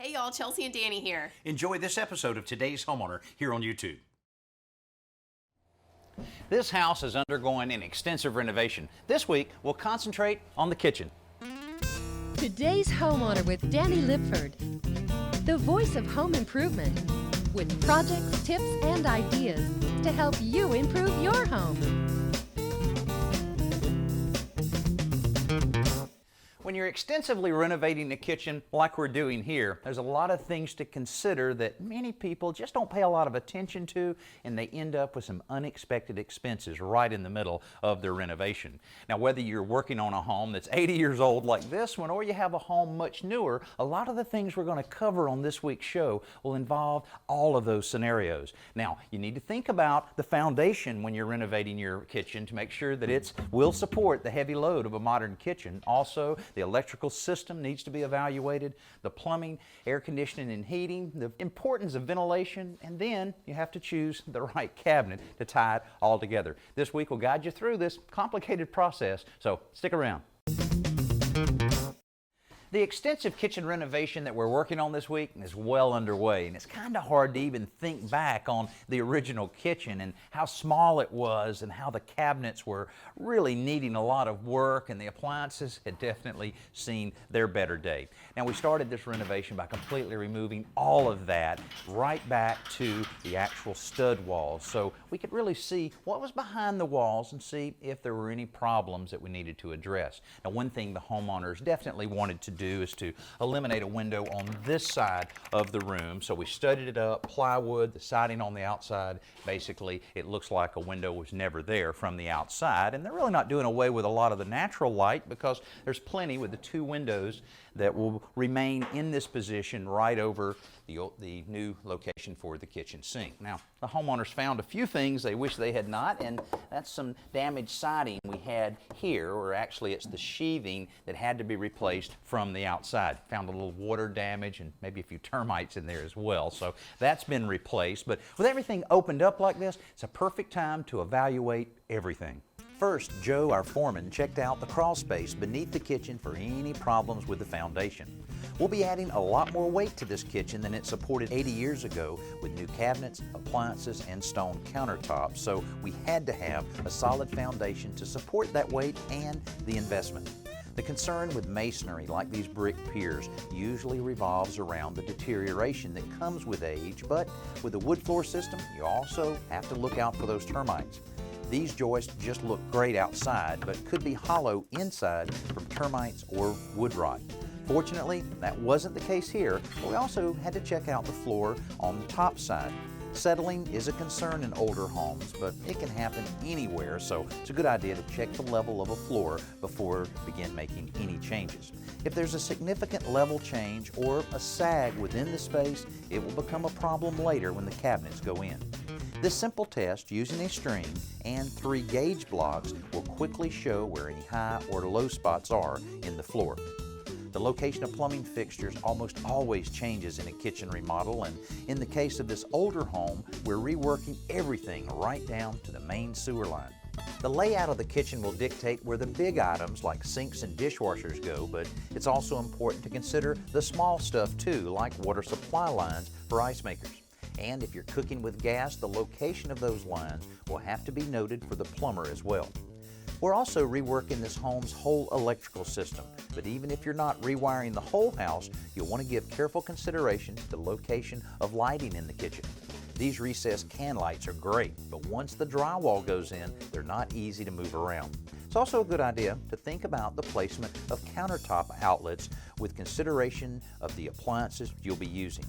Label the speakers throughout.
Speaker 1: Hey y'all, Chelsea and Danny here.
Speaker 2: Enjoy this episode of Today's Homeowner here on YouTube. This house is undergoing an extensive renovation. This week, we'll concentrate on the kitchen.
Speaker 3: Today's Homeowner with Danny Lipford, the voice of home improvement, with projects, tips, and ideas to help you improve your home.
Speaker 2: When you're extensively renovating a kitchen like we're doing here, there's a lot of things to consider that many people just don't pay a lot of attention to, and they end up with some unexpected expenses right in the middle of their renovation. Now, whether you're working on a home that's 80 years old like this one, or you have a home much newer, a lot of the things we're going to cover on this week's show will involve all of those scenarios. Now, you need to think about the foundation when you're renovating your kitchen to make sure that it will support the heavy load of a modern kitchen. Also, the electrical system needs to be evaluated, the plumbing, air conditioning and heating, the importance of ventilation, and then you have to choose the right cabinet to tie it all together. This week will guide you through this complicated process, so stick around. The extensive kitchen renovation that we're working on this week is well underway, and it's kind of hard to even think back on the original kitchen and how small it was and how the cabinets were really needing a lot of work, and the appliances had definitely seen their better day. Now, we started this renovation by completely removing all of that right back to the actual stud walls, so we could really see what was behind the walls and see if there were any problems that we needed to address. Now, one thing the homeowners definitely wanted to do is to eliminate a window on this side of the room. So we studied it up, plywood, the siding on the outside. Basically, it looks like a window was never there from the outside. And they're really not doing away with a lot of the natural light, because there's plenty with the two windows that will remain in this position right over the new location for the kitchen sink. Now, the homeowners found a few things they wish they had not, and that's some damaged siding we had here, or actually it's the sheathing that had to be replaced from the outside. Found a little water damage and maybe a few termites in there as well, so that's been replaced. But with everything opened up like this, it's a perfect time to evaluate everything. First, Joe, our foreman, checked out the crawl space beneath the kitchen for any problems with the foundation. We'll be adding a lot more weight to this kitchen than it supported 80 years ago with new cabinets, appliances, and stone countertops, so we had to have a solid foundation to support that weight and the investment. The concern with masonry, like these brick piers, usually revolves around the deterioration that comes with age, but with the wood floor system, you also have to look out for those termites. These joists just look great outside, but could be hollow inside from termites or wood rot. Fortunately, that wasn't the case here, but we also had to check out the floor on the top side. Settling is a concern in older homes, but it can happen anywhere, so it's a good idea to check the level of a floor before you begin making any changes. If there's a significant level change or a sag within the space, it will become a problem later when the cabinets go in. This simple test using a string and 3 gauge blocks will quickly show where any high or low spots are in the floor. The location of plumbing fixtures almost always changes in a kitchen remodel, and in the case of this older home, we're reworking everything right down to the main sewer line. The layout of the kitchen will dictate where the big items like sinks and dishwashers go, but it's also important to consider the small stuff too, like water supply lines for ice makers. And if you're cooking with gas, the location of those lines will have to be noted for the plumber as well. We're also reworking this home's whole electrical system, but even if you're not rewiring the whole house, you'll want to give careful consideration to the location of lighting in the kitchen. These recessed can lights are great, but once the drywall goes in, they're not easy to move around. It's also a good idea to think about the placement of countertop outlets with consideration of the appliances you'll be using.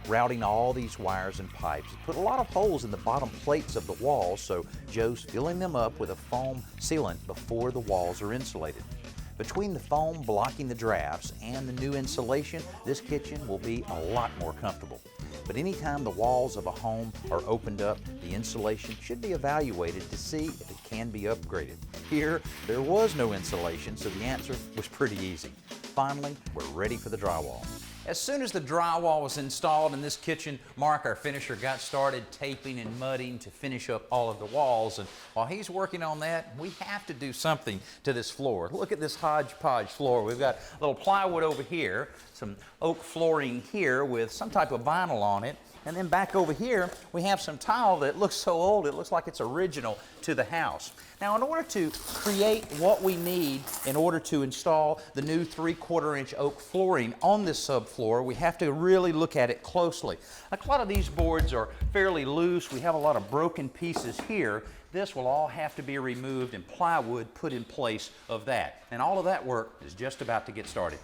Speaker 2: Routing all these wires and pipes put a lot of holes in the bottom plates of the walls, so Joe's filling them up with a foam sealant before the walls are insulated. Between the foam blocking the drafts and the new insulation, this kitchen will be a lot more comfortable. But anytime the walls of a home are opened up, the insulation should be evaluated to see if it can be upgraded. Here, there was no insulation, so the answer was pretty easy. Finally, we're ready for the drywall. As soon as the drywall was installed in this kitchen, Mark, our finisher, got started taping and mudding to finish up all of the walls. And while he's working on that, we have to do something to this floor. Look at this hodgepodge floor. We've got a little plywood over here. some oak flooring here with some type of vinyl on it. And then back over here, we have some tile that looks so old, it looks like it's original to the house. Now, in order to create what we need in order to install the new 3/4 inch oak flooring on this subfloor, we have to really look at it closely. Like a lot of these boards are fairly loose. We have a lot of broken pieces here. This will all have to be removed and plywood put in place of that. And all of that work is just about to get started.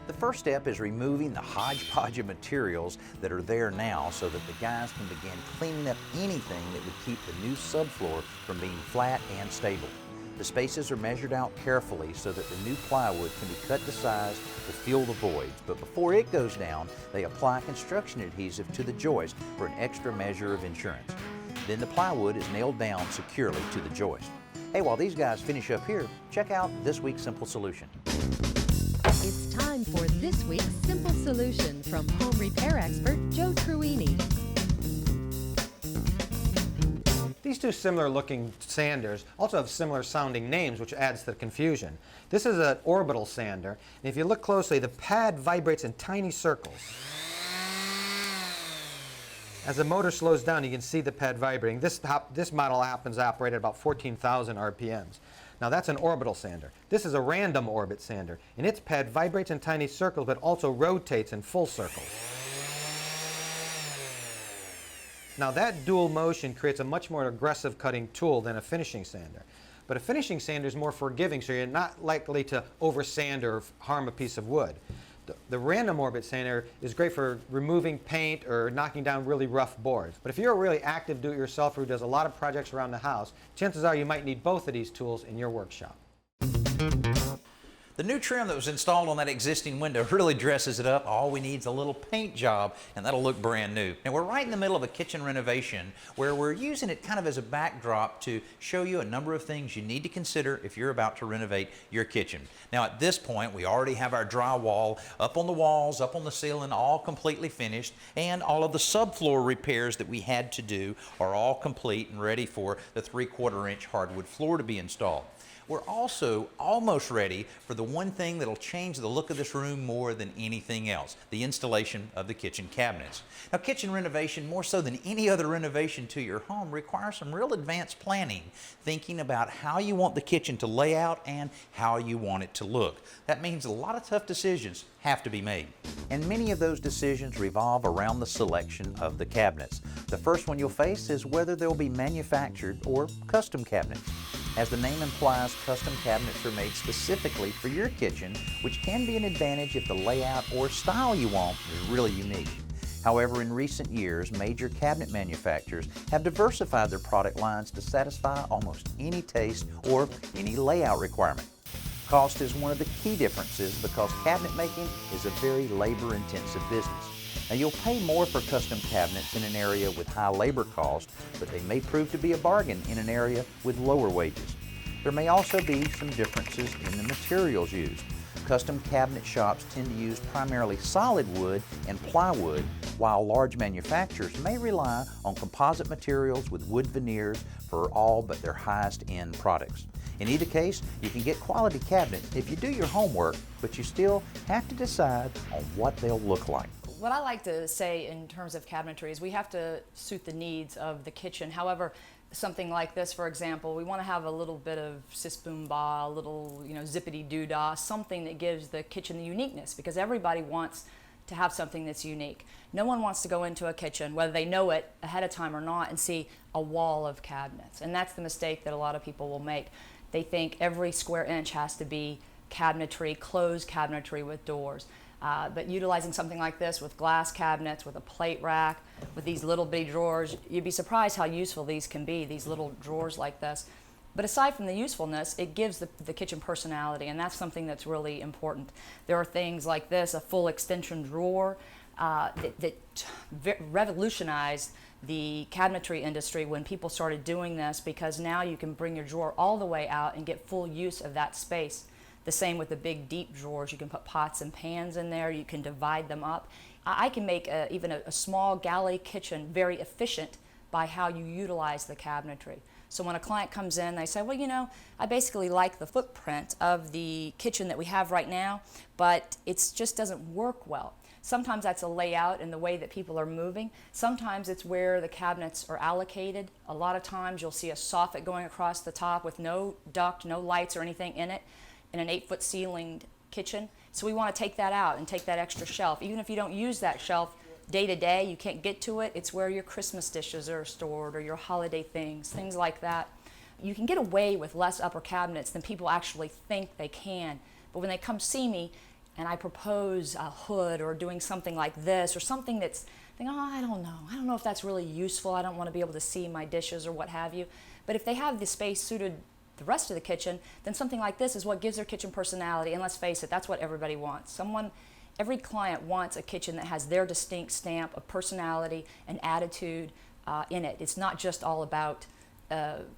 Speaker 2: The first step is removing the hodgepodge of materials that are there now so that the guys can begin cleaning up anything that would keep the new subfloor from being flat and stable. The spaces are measured out carefully so that the new plywood can be cut to size to fill the voids, but before it goes down, they apply construction adhesive to the joist for an extra measure of insurance. Then the plywood is nailed down securely to the joist. Hey, while these guys finish up here, check out this week's Simple Solution.
Speaker 3: It's time for this week's Simple Solution from home repair expert Joe Truini.
Speaker 1: These two similar looking sanders also have similar sounding names, which adds to the confusion. This is an orbital sander, and if you look closely, the pad vibrates in tiny circles. As the motor slows down, you can see the pad vibrating. This model happens to operate at about 14,000 RPMs. Now that's an orbital sander. This is a random orbit sander, and its pad vibrates in tiny circles but also rotates in full circles. Now that dual motion creates a much more aggressive cutting tool than a finishing sander. But a finishing sander is more forgiving, so you're not likely to oversand or harm a piece of wood. The random orbit sander is great for removing paint or knocking down really rough boards. But if you're a really active do-it-yourselfer who does a lot of projects around the house, chances are you might need both of these tools in your workshop.
Speaker 2: The new trim that was installed on that existing window really dresses it up. All we need is a little paint job and that'll look brand new. Now we're right in the middle of a kitchen renovation where we're using it kind of as a backdrop to show you a number of things you need to consider if you're about to renovate your kitchen. Now at this point we already have our drywall up on the walls, up on the ceiling, all completely finished, and all of the subfloor repairs that we had to do are all complete and ready for the 3/4 inch hardwood floor to be installed. We're also almost ready for the one thing that'll change the look of this room more than anything else, the installation of the kitchen cabinets. Now, kitchen renovation, more so than any other renovation to your home, requires some real advanced planning, thinking about how you want the kitchen to lay out and how you want it to look. That means a lot of tough decisions have to be made. And many of those decisions revolve around the selection of the cabinets. The first one you'll face is whether they'll be manufactured or custom cabinets. As the name implies, custom cabinets are made specifically for your kitchen, which can be an advantage if the layout or style you want is really unique. However, in recent years, major cabinet manufacturers have diversified their product lines to satisfy almost any taste or any layout requirement. Cost is one of the key differences because cabinet making is a very labor-intensive business. Now, you'll pay more for custom cabinets in an area with high labor cost, but they may prove to be a bargain in an area with lower wages. There may also be some differences in the materials used. Custom cabinet shops tend to use primarily solid wood and plywood, while large manufacturers may rely on composite materials with wood veneers for all but their highest-end products. In either case, you can get quality cabinets if you do your homework, but you still have to decide on what they'll look like.
Speaker 4: What I like to say in terms of cabinetry is we have to suit the needs of the kitchen. However, something like this, for example, we want to have a little bit of sis boom ba, a little, zippity doo dah, something that gives the kitchen the uniqueness, because everybody wants to have something that's unique. No one wants to go into a kitchen, whether they know it ahead of time or not, and see a wall of cabinets. And that's the mistake that a lot of people will make. They think every square inch has to be cabinetry, closed cabinetry with doors. But utilizing something like this with glass cabinets, with a plate rack, with these little bitty drawers, you'd be surprised how useful these can be, these little drawers like this. But aside from the usefulness, it gives the kitchen personality, and that's something that's really important. There are things like this, a full extension drawer that revolutionized the cabinetry industry when people started doing this, because now you can bring your drawer all the way out and get full use of that space. The same with the big deep drawers. You can put pots and pans in there. You can divide them up. I can make even a small galley kitchen very efficient by how you utilize the cabinetry. So when a client comes in, they say, well, you know, I basically like the footprint of the kitchen that we have right now, but it just doesn't work well. Sometimes that's a layout and the way that people are moving. Sometimes it's where the cabinets are allocated. A lot of times you'll see a soffit going across the top with no duct, no lights or anything in it, in an 8-foot ceilinged kitchen. So we want to take that out and take that extra shelf. Even if you don't use that shelf day to day, you can't get to it, it's where your Christmas dishes are stored or your holiday things like that. You can get away with less upper cabinets than people actually think they can. But when they come see me, and I propose a hood or doing something like this or something that's, oh, I don't know if that's really useful, I don't want to be able to see my dishes or what have you. But if they have the space suited the rest of the kitchen, then something like this is what gives their kitchen personality. And let's face it, that's what everybody wants. Every client wants a kitchen that has their distinct stamp of personality and attitude in it. It's not just all about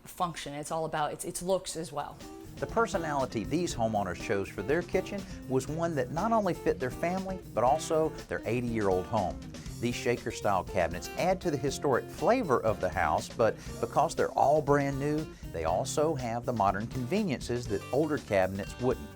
Speaker 4: function, it's all about its looks as well.
Speaker 2: The personality these homeowners chose for their kitchen was one that not only fit their family, but also their 80-year-old home. These shaker-style cabinets add to the historic flavor of the house, but because they're all brand new, they also have the modern conveniences that older cabinets wouldn't.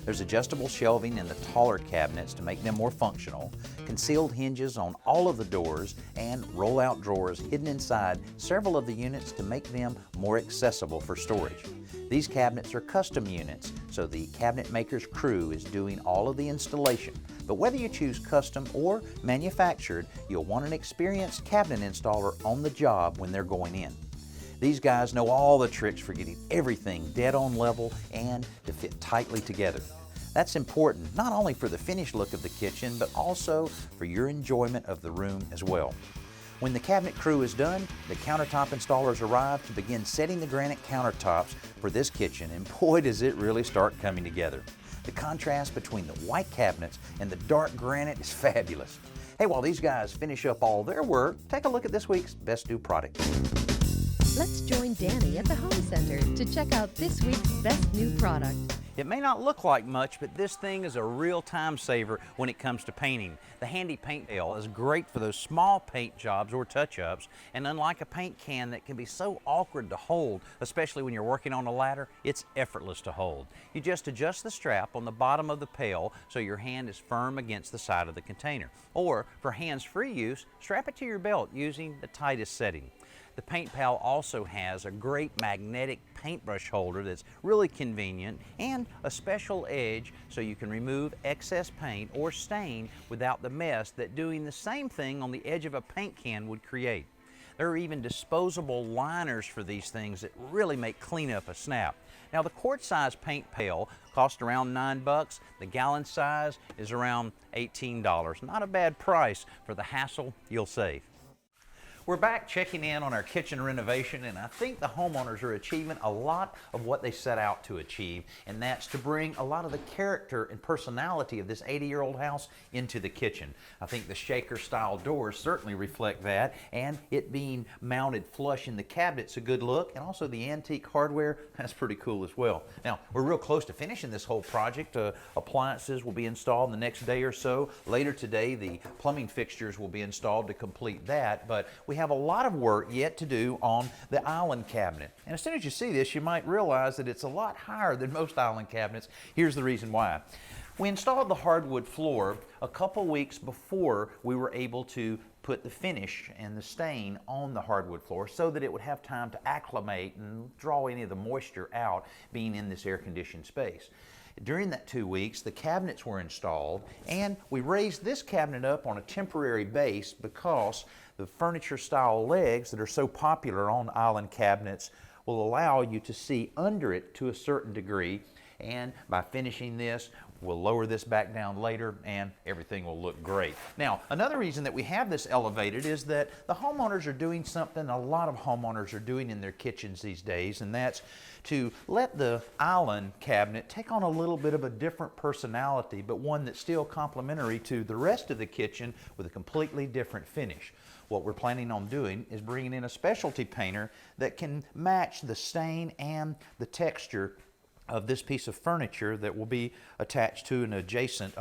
Speaker 2: There's adjustable shelving in the taller cabinets to make them more functional, concealed hinges on all of the doors, and roll-out drawers hidden inside several of the units to make them more accessible for storage. These cabinets are custom units, so the cabinet maker's crew is doing all of the installation. But whether you choose custom or manufactured, you'll want an experienced cabinet installer on the job when they're going in. These guys know all the tricks for getting everything dead on level and to fit tightly together. That's important not only for the finished look of the kitchen, but also for your enjoyment of the room as well. When the cabinet crew is done, the countertop installers arrive to begin setting the granite countertops for this kitchen, and boy does it really start coming together. The contrast between the white cabinets and the dark granite is fabulous. Hey, while these guys finish up all their work, take a look at this week's Best New Product.
Speaker 3: Let's join Danny at the Home Center to check out this week's best new product.
Speaker 2: It may not look like much, but this thing is a real time saver when it comes to painting. The handy paint pail is great for those small paint jobs or touch-ups, and unlike a paint can that can be so awkward to hold, especially when you're working on a ladder, it's effortless to hold. You just adjust the strap on the bottom of the pail so your hand is firm against the side of the container. Or, for hands-free use, strap it to your belt using the tightest setting. The paint pal also has a great magnetic paintbrush holder that's really convenient and a special edge so you can remove excess paint or stain without the mess that doing the same thing on the edge of a paint can would create. There are even disposable liners for these things that really make cleanup a snap. Now the quart size paint pail costs around $9. The gallon size is around $18. Not a bad price for the hassle you'll save. We're back checking in on our kitchen renovation, and I think the homeowners are achieving a lot of what they set out to achieve, and that's to bring a lot of the character and personality of this 80-year-old house into the kitchen. I think the shaker-style doors certainly reflect that, and it being mounted flush in the cabinet's a good look, and also the antique hardware, that's pretty cool as well. Now, we're real close to finishing this whole project. Appliances will be installed in the next day or so. Later today, the plumbing fixtures will be installed to complete that, but we have a lot of work yet to do on the island cabinet. And as soon as you see this, you might realize that it's a lot higher than most island cabinets. Here's the reason why. We installed the hardwood floor a couple weeks before we were able to put the finish and the stain on the hardwood floor so that it would have time to acclimate and draw any of the moisture out being in this air-conditioned space. During that 2 weeks, the cabinets were installed, and we raised this cabinet up on a temporary base because the furniture-style legs that are so popular on island cabinets will allow you to see under it to a certain degree, and by finishing this, we'll lower this back down later and everything will look great. Now, another reason that we have this elevated is that the homeowners are doing something a lot of homeowners are doing in their kitchens these days, and that's to let the island cabinet take on a little bit of a different personality, but one that's still complementary to the rest of the kitchen with a completely different finish. What we're planning on doing is bringing in a specialty painter that can match the stain and the texture of this piece of furniture that will be attached to an adjacent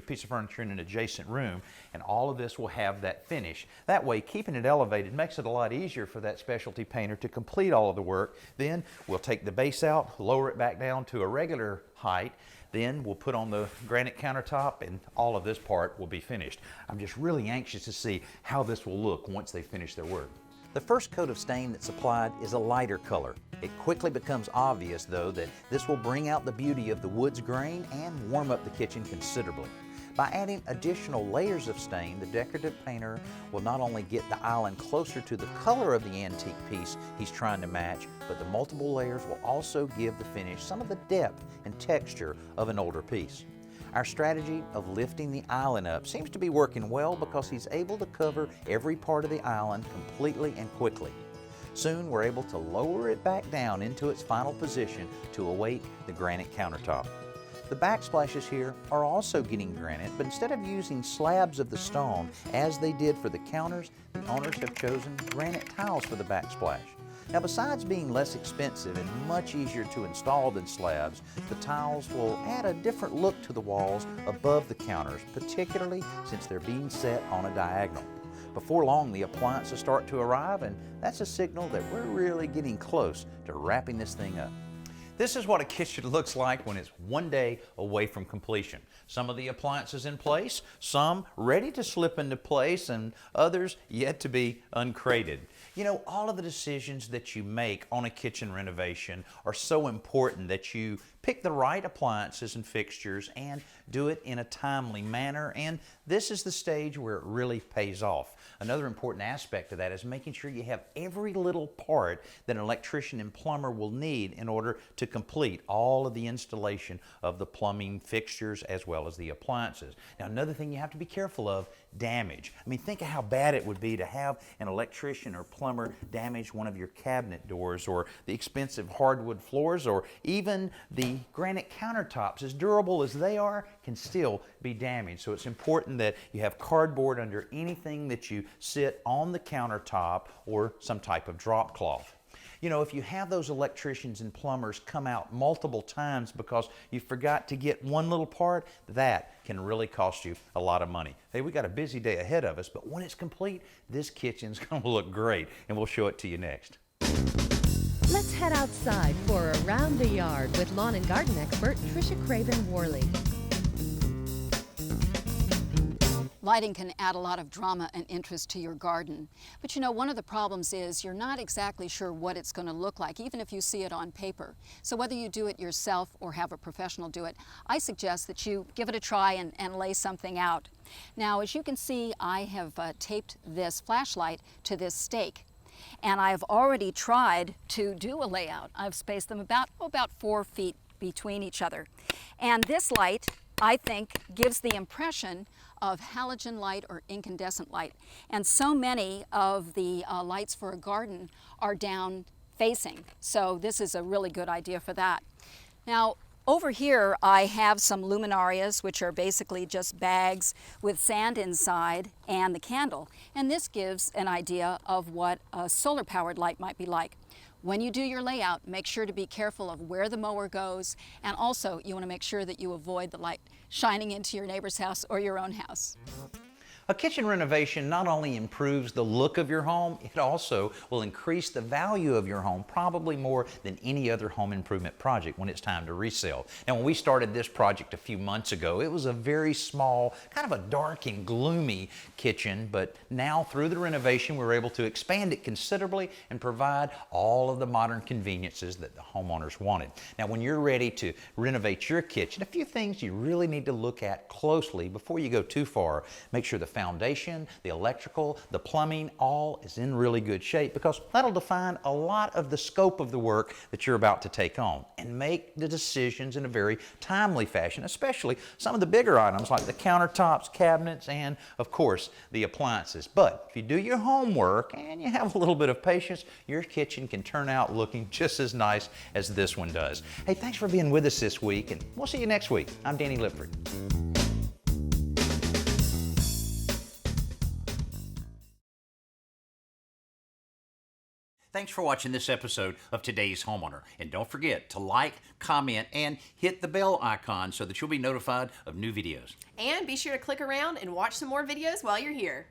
Speaker 2: piece of furniture in an adjacent room, and all of this will have that finish. That way, keeping it elevated makes it a lot easier for that specialty painter to complete all of the work. Then we'll take the base out, lower it back down to a regular height, then we'll put on the granite countertop, and all of this part will be finished. I'm just really anxious to see how this will look once they finish their work. The first coat of stain that's applied is a lighter color. It quickly becomes obvious, though, that this will bring out the beauty of the wood's grain and warm up the kitchen considerably. By adding additional layers of stain, the decorative painter will not only get the island closer to the color of the antique piece he's trying to match, but the multiple layers will also give the finish some of the depth and texture of an older piece. Our strategy of lifting the island up seems to be working well because he's able to cover every part of the island completely and quickly. Soon we're able to lower it back down into its final position to await the granite countertop. The backsplashes here are also getting granite, but instead of using slabs of the stone as they did for the counters, the owners have chosen granite tiles for the backsplash. Now, besides being less expensive and much easier to install than slabs, the tiles will add a different look to the walls above the counters, particularly since they're being set on a diagonal. Before long, the appliances start to arrive, and that's a signal that we're really getting close to wrapping this thing up. This is what a kitchen looks like when it's one day away from completion. Some of the appliances in place, some ready to slip into place, and others yet to be uncrated. You know, all of the decisions that you make on a kitchen renovation are so important that you pick the right appliances and fixtures and do it in a timely manner, and this is the stage where it really pays off. Another important aspect of that is making sure you have every little part that an electrician and plumber will need in order to complete all of the installation of the plumbing fixtures as well as the appliances. Now, another thing you have to be careful of, damage. I mean, think of how bad it would be to have an electrician or plumber damage one of your cabinet doors, or the expensive hardwood floors, or even the granite countertops, as durable as they are, can still be damaged. So it's important that you have cardboard under anything that you sit on the countertop, or some type of drop cloth. You know, if you have those electricians and plumbers come out multiple times because you forgot to get one little part, that can really cost you a lot of money. Hey, we got a busy day ahead of us, but when it's complete, this kitchen's going to look great, and we'll show it to you next.
Speaker 3: Let's head outside for Around the Yard with lawn and garden expert Tricia Craven-Worley.
Speaker 5: Lighting can add a lot of drama and interest to your garden. But you know, one of the problems is you're not exactly sure what it's going to look like, even if you see it on paper. So whether you do it yourself or have a professional do it, I suggest that you give it a try and lay something out. Now, as you can see, I have taped this flashlight to this stake. And I've already tried to do a layout. I've spaced them about 4 feet between each other. And this light, I think, gives the impression of halogen light or incandescent light. And so many of the lights for a garden are down facing. So this is a really good idea for that. Now, over here I have some luminarias, which are basically just bags with sand inside and the candle. And this gives an idea of what a solar-powered light might be like. When you do your layout, make sure to be careful of where the mower goes, and also you want to make sure that you avoid the light shining into your neighbor's house or your own house.
Speaker 2: A kitchen renovation not only improves the look of your home, it also will increase the value of your home, probably more than any other home improvement project when it's time to resell. Now, when we started this project a few months ago, it was a very small, kind of a dark and gloomy kitchen, but now through the renovation, we were able to expand it considerably and provide all of the modern conveniences that the homeowners wanted. Now, when you're ready to renovate your kitchen, a few things you really need to look at closely before you go too far. Make sure the foundation, the electrical, the plumbing, all is in really good shape, because that'll define a lot of the scope of the work that you're about to take on, and make the decisions in a very timely fashion, especially some of the bigger items like the countertops, cabinets, and of course the appliances. But if you do your homework and you have a little bit of patience, your kitchen can turn out looking just as nice as this one does. Hey, thanks for being with us this week, and we'll see you next week. I'm Danny Lipford. Thanks for watching this episode of Today's Homeowner. And don't forget to like, comment, and hit the bell icon so that you'll be notified of new videos.
Speaker 6: And be sure to click around and watch some more videos while you're here.